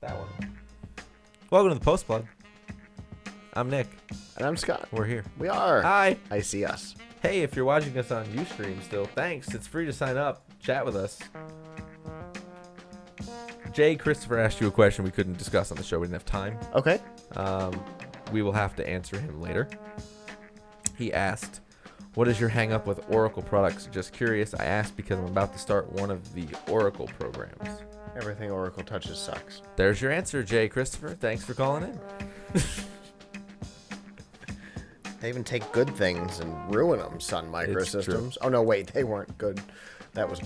That one. Welcome to the PostPlug. I'm Nick. And I'm Scott. We're here. We are. Hi. I see us. Hey, if you're watching us on Newsroom still, thanks. It's free to sign up. Chat with us. Jay Christopher asked you a question we couldn't discuss on the show. We didn't have time. Okay. We will have to answer him later. He asked, what is your hang up with Oracle products? Just curious. I asked because I'm about to start one of the Oracle programs. Everything Oracle touches sucks. There's your answer, Jay Christopher. Thanks for calling in. They even take good things and ruin them, Sun Microsystems. Oh, no, wait. They weren't good. That was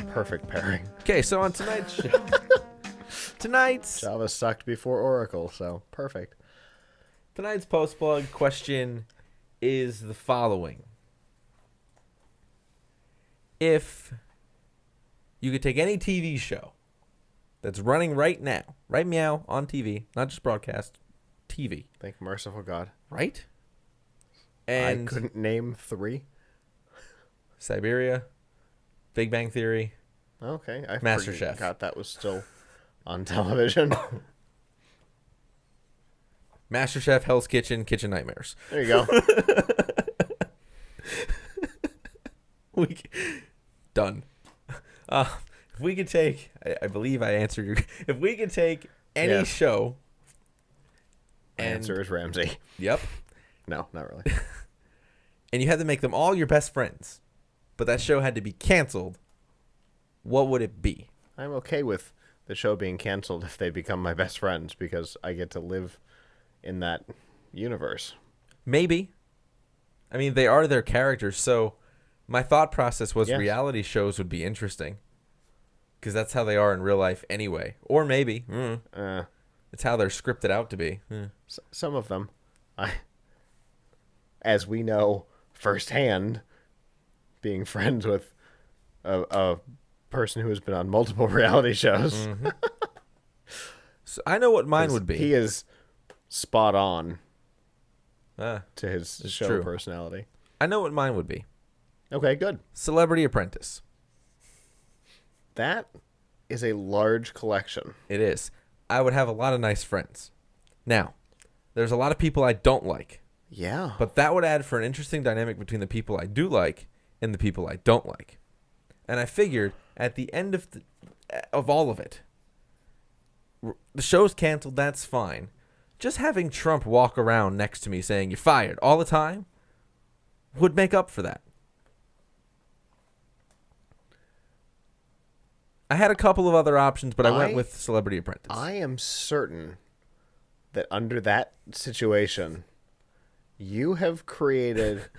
perfect pairing. Okay, so on tonight's show. Java sucked before Oracle, so perfect. Tonight's PostPlug question is the following. If you could take any TV show that's running right now, right meow, on TV, not just broadcast, TV. Thank merciful God. Right? And I couldn't name 3. Siberia, Big Bang Theory. Okay. I MasterChef. forgot that was still on television. MasterChef, Hell's Kitchen, Kitchen Nightmares. There you go. Done. If we could take, I believe I answered your. If we could take any show. Answer is Ramsey. Yep. No, not really. And you had to make them all your best friends, but that show had to be canceled, what would it be? I'm okay with the show being canceled if they become my best friends because I get to live in that universe. Maybe. I mean, they are their characters, so my thought process was Yes. reality shows would be interesting because that's how they are in real life anyway. Or maybe. It's how they're scripted out to be. Some of them, as we know firsthand, being friends with a person who has been on multiple reality shows. Mm-hmm. So I know what mine would be. He is spot on to to his show true. personality. I know what mine would be. Okay, good. Celebrity Apprentice. That is a large collection. It is. I would have a lot of nice friends. Now, there's a lot of people I don't like. Yeah. But that would add for an interesting dynamic between the people I do like and the people I don't like. And I figured at the end of all of it, the show's canceled, that's fine. Just having Trump walk around next to me saying, "You're fired," all the time would make up for that. I had a couple of other options, but I went with Celebrity Apprentice. I am certain that under that situation, you have created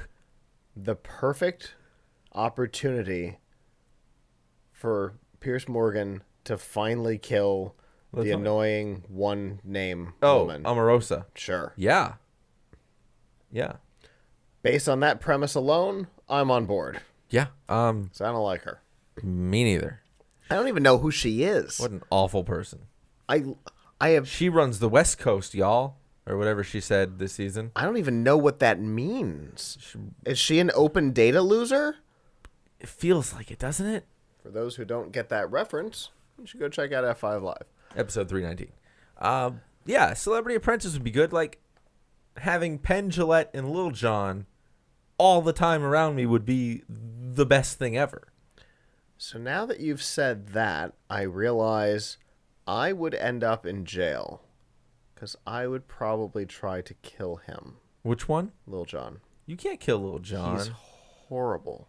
the perfect opportunity for Piers Morgan to finally kill the annoying one-name woman. Omarosa. Sure. Yeah. Yeah. Based on that premise alone, I'm on board. Yeah. So I don't like her. Me neither. I don't even know who she is. What an awful person. I have. She runs the West Coast, y'all, or whatever she said this season. I don't even know what that means. Is she an open data loser? It feels like it, doesn't it? For those who don't get that reference, you should go check out F5 Live. Episode 319. Yeah, Celebrity Apprentice would be good. Like, having Penn Jillette and Lil Jon all the time around me would be the best thing ever. So now that you've said that, I realize I would end up in jail because I would probably try to kill him. Which one? Lil Jon. You can't kill Lil Jon. He's horrible.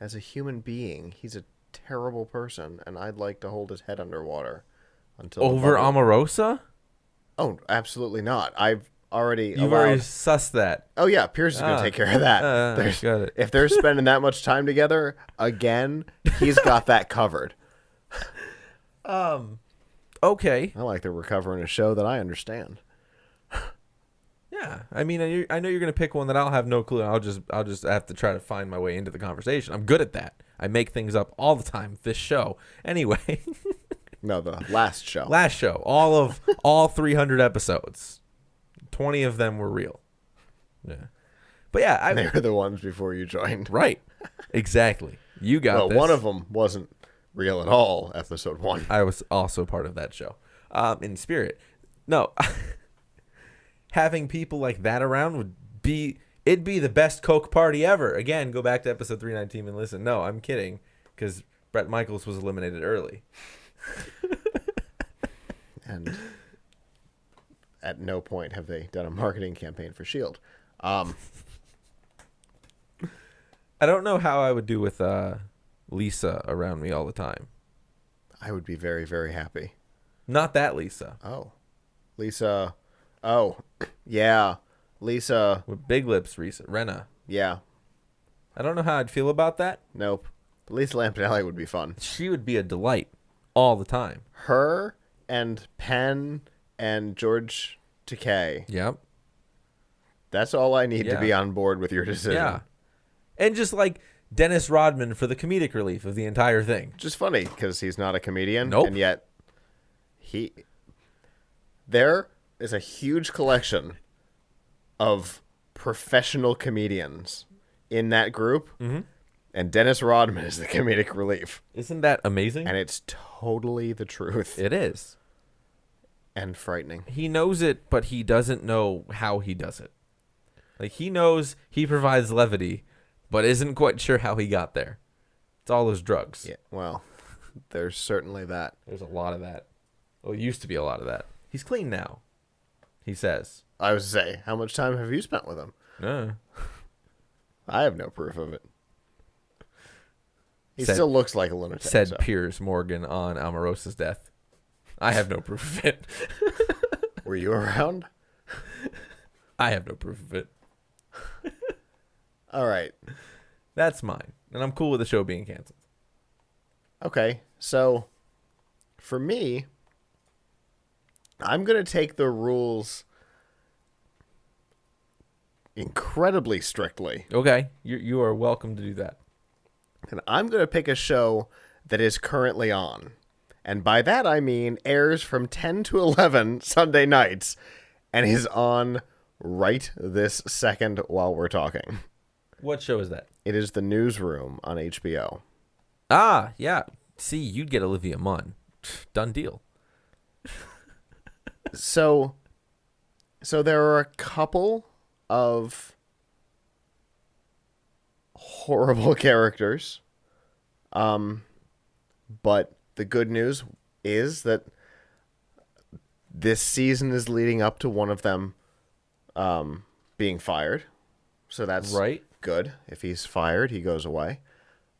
As a human being, he's a terrible person, and I'd like to hold his head underwater until over Omarosa? Oh, absolutely not. I've already You've already sussed that. Oh yeah, Pierce is gonna take care of that. Got it. If they're spending that much time together, again, he's got that covered. Okay. I like that we're covering a show that I understand. Yeah, I mean, I know you're gonna pick one that I'll have no clue. I'll just have to try to find my way into the conversation. I'm good at that. I make things up all the time. This show, anyway. No, the last show. Last show, all 300 episodes, 20 of them were real. Yeah, but yeah, they were the ones before you joined. Right, exactly. You got well, this. one of them wasn't real at all. Episode 1. I was also part of that show. in spirit. No, having people like that around it'd be the best Coke party ever. Again, go back to episode 319 and listen. No, I'm kidding, because Bret Michaels was eliminated early. And at no point have they done a marketing campaign for S.H.I.E.L.D. I don't know how I would do with Lisa around me all the time. I would be very, very happy. Not that Lisa. Oh. Lisa. Oh. Yeah. Lisa. With big lips, Renna. Yeah. I don't know how I'd feel about that. Nope. But Lisa Lampanelli would be fun. She would be a delight all the time. Her and Penn and George Takei. Yep. That's all I need to be on board with your decision. Yeah. And just like Dennis Rodman for the comedic relief of the entire thing. Just funny, because he's not a comedian. Nope. And yet, there is a huge collection of professional comedians in that group. Mm-hmm. And Dennis Rodman is the comedic relief. Isn't that amazing? And it's totally the truth. It is. And frightening. He knows it, but he doesn't know how he does it. Like, he knows he provides levity, but isn't quite sure how he got there. It's all those drugs. Yeah, well, there's certainly that. There's a lot of that. Well, it used to be a lot of that. He's clean now, he says. I was to say, how much time have you spent with him? I have no proof of it. He still looks like a lunatic. Said Piers Morgan on Omarosa's death. I have no proof of it. Were you around? I have no proof of it. All right. That's mine. And I'm cool with the show being canceled. Okay. So, for me, I'm going to take the rules incredibly strictly. Okay. You are welcome to do that. And I'm going to pick a show that is currently on. And by that I mean airs from 10 to 11 Sunday nights and is on right this second while we're talking. What show is that? It is The Newsroom on HBO. Ah, yeah. See, you'd get Olivia Munn. Done deal. So there are a couple of horrible characters. But the good news is that this season is leading up to one of them being fired. So that's right. Good. If he's fired, he goes away.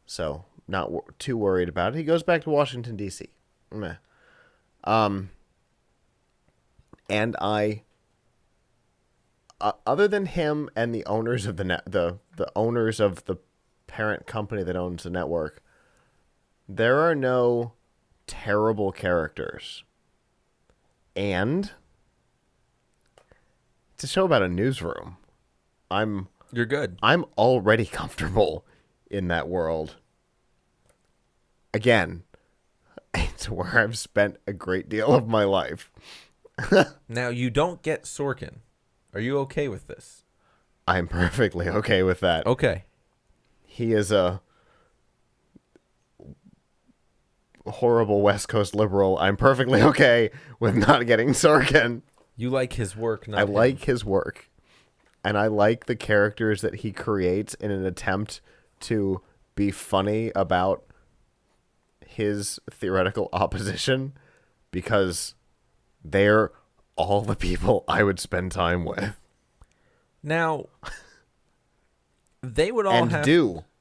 So not too worried about it. He goes back to Washington, D.C. Meh. And other than him and the owners of the owners of the parent company that owns the network, there are no terrible characters. And it's a show about a newsroom. You're good. I'm already comfortable in that world. Again, it's where I've spent a great deal of my life. Now, you don't get Sorkin. Are you okay with this? I'm perfectly okay with that. Okay. He is a horrible West Coast liberal. I'm perfectly okay with not getting Sorkin. You like his work, not I him. like his work. And I like the characters that he creates in an attempt to be funny about his theoretical opposition, because they're all the people I would spend time with. Now, they would all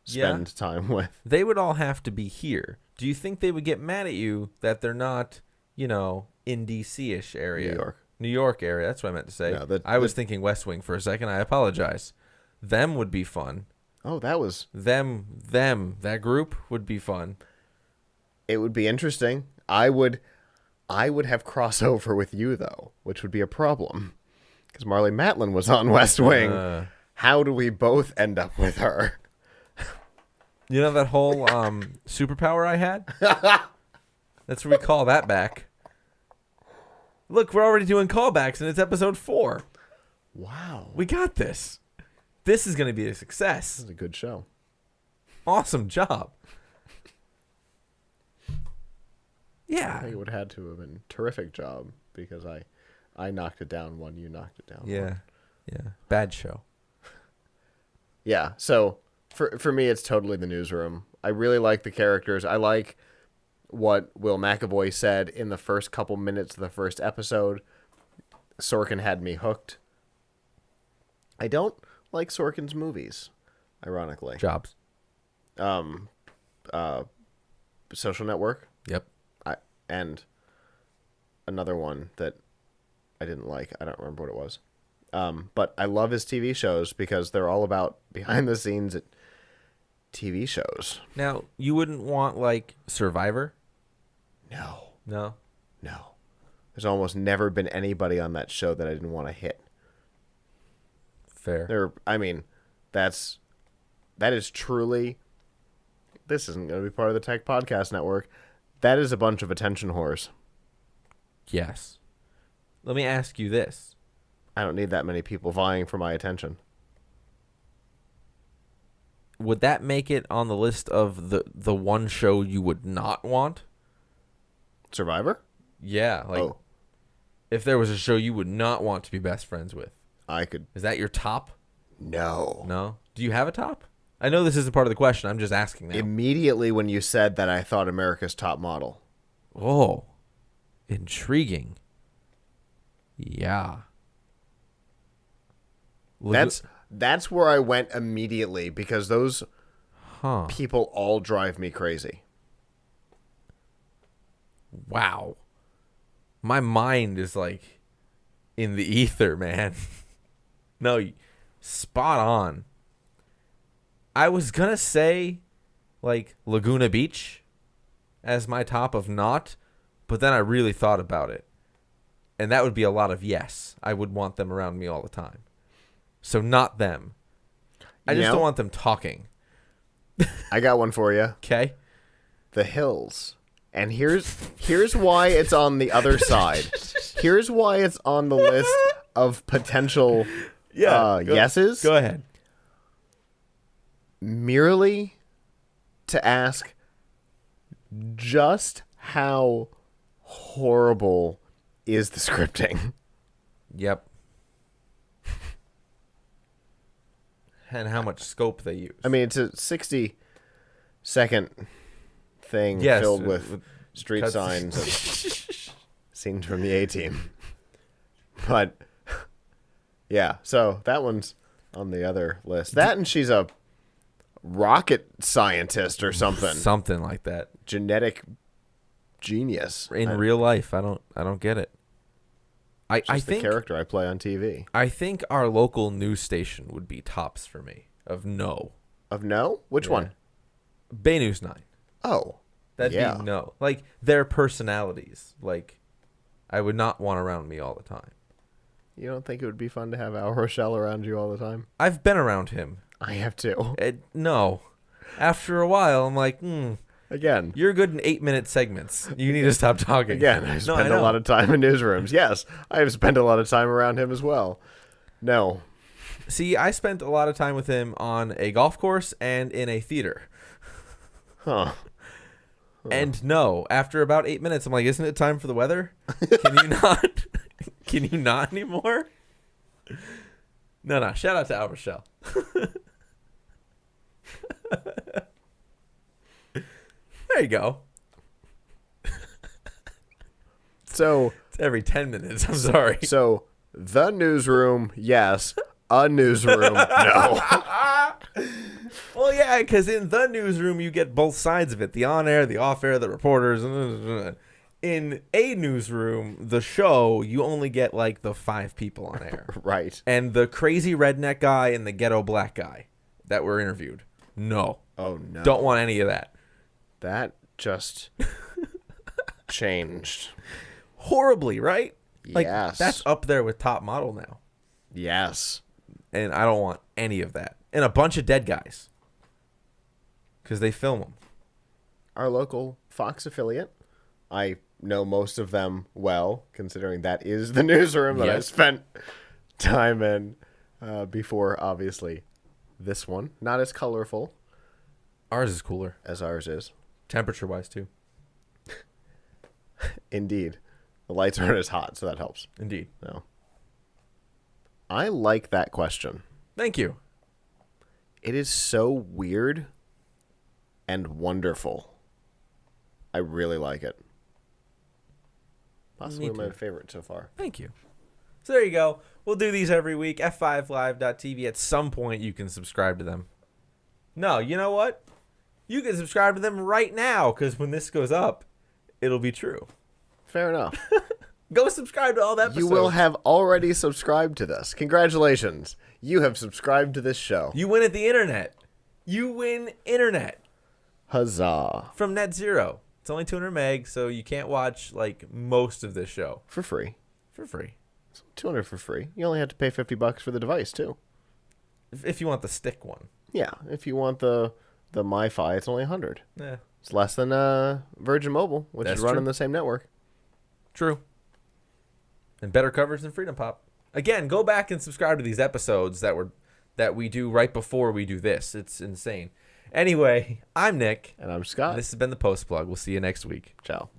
spend time with. They would all have to be here. Do you think they would get mad at you that they're not, in D.C.-ish area? New York area. That's what I meant to say. No, I was thinking West Wing for a second. I apologize. Them would be fun. Oh, that was... Them. That group would be fun. It would be interesting. I would have crossover with you, though, which would be a problem. Because Marlee Matlin was on West Wing. How do we both end up with her? You know that whole superpower I had? Let's recall that back. Look, we're already doing callbacks, and it's episode 4. Wow. We got this. This is going to be a success. This is a good show. Awesome job. I Yeah. think it would have had to have been a terrific job because I knocked it down one, you knocked it down Yeah. one. Yeah. Bad show. Yeah, so for me, it's totally the Newsroom. I really like the characters. I like what Will McAvoy said in the first couple minutes of the first episode. Sorkin had me hooked. I don't like Sorkin's movies, ironically. Jobs. Social Network. Yep. And another one that I didn't like. I don't remember what it was. But I love his TV shows because they're all about behind the scenes at TV shows. Now, you wouldn't want, like, Survivor? No. No? No. There's almost never been anybody on that show that I didn't want to hit. Fair. That is truly, this isn't going to be part of the Tech Podcast Network. That is a bunch of attention whores. Yes. Let me ask you this. I don't need that many people vying for my attention. Would that make it on the list of the one show you would not want? Survivor? Yeah, like if there was a show you would not want to be best friends with. I could. Is that your top? No. No? Do you have a top? I know this isn't part of the question. I'm just asking now. Immediately when you said that, I thought America's Top Model. Oh. Intriguing. Yeah. That's where I went immediately because those people all drive me crazy. Wow. My mind is like in the ether, man. No, spot on. I was going to say like Laguna Beach as my top of not, but then I really thought about it. And that would be a lot of yes. I would want them around me all the time. So not them. I just don't want them talking. I got one for you. Okay? The Hills. And here's why it's on the other side. Here's why it's on the list of potential yeses. Go ahead. Merely to ask just how horrible is the scripting. Yep. And how much scope they use. I mean, it's a 60-second thing filled with street cuts. signs and scenes from the A-Team. But, yeah, so that one's on the other list. That and she's a rocket scientist or something. Something like that. Genetic genius. In real life, I don't get it. I think the character I play on TV. I think our local news station would be tops for me of no. Of no? Which one? Bay News 9. Oh. That'd be no. Like their personalities. Like I would not want around me all the time. You don't think it would be fun to have Al Rochelle around you all the time? I've been around him. I have too. No. After a while, I'm like, Again. You're good in 8-minute segments. You need to stop talking. Again, I spend a lot of time in newsrooms. Yes, I have spent a lot of time around him as well. No. See, I spent a lot of time with him on a golf course and in a theater. Huh. And no, after about 8 minutes, I'm like, isn't it time for the weather? Can you not? Can you not anymore? No. Shout out to Al Rochelle. There you go. So it's every 10 minutes. I'm sorry. So the newsroom, yes. A newsroom, no. Well, yeah, because in the newsroom, you get both sides of it. The on-air, the off-air, the reporters. In a newsroom, the show, you only get like the 5 people on air. Right. And the crazy redneck guy and the ghetto black guy that were interviewed. No. Oh, no. Don't want any of that. That just changed. Horribly, right? Like, yes. that's up there with Top Model now. Yes. And I don't want any of that. And a bunch of dead guys. Because they film them. Our local Fox affiliate, I know most of them well, considering that is the newsroom that I spent time in before, obviously, this one. Not as colorful. Ours is cooler. As ours is. Temperature-wise, too. Indeed. The lights aren't as hot, so that helps. Indeed. No. I like that question. Thank you. It is so weird and wonderful. I really like it. Possibly my favorite so far. Thank you. So there you go. We'll do these every week. F5live.tv. At some point, you can subscribe to them. No, you know what? You can subscribe to them right now, because when this goes up, it'll be true. Fair enough. Go subscribe to all the episodes. You will have already subscribed to this. Congratulations. You have subscribed to this show. You win at the internet. You win internet. Huzzah. From Net Zero. It's only 200 meg, so you can't watch like most of this show. For free. For free. 200 for free. You only have to pay $50 for the device, too. If you want the stick one. Yeah. If you want the MiFi, it's only 100. Yeah. It's less than Virgin Mobile, which is running the same network. True. And better coverage than Freedom Pop. Again, go back and subscribe to these episodes that we do right before we do this. It's insane. Anyway, I'm Nick. And I'm Scott. This has been the Post Plug. We'll see you next week. Ciao.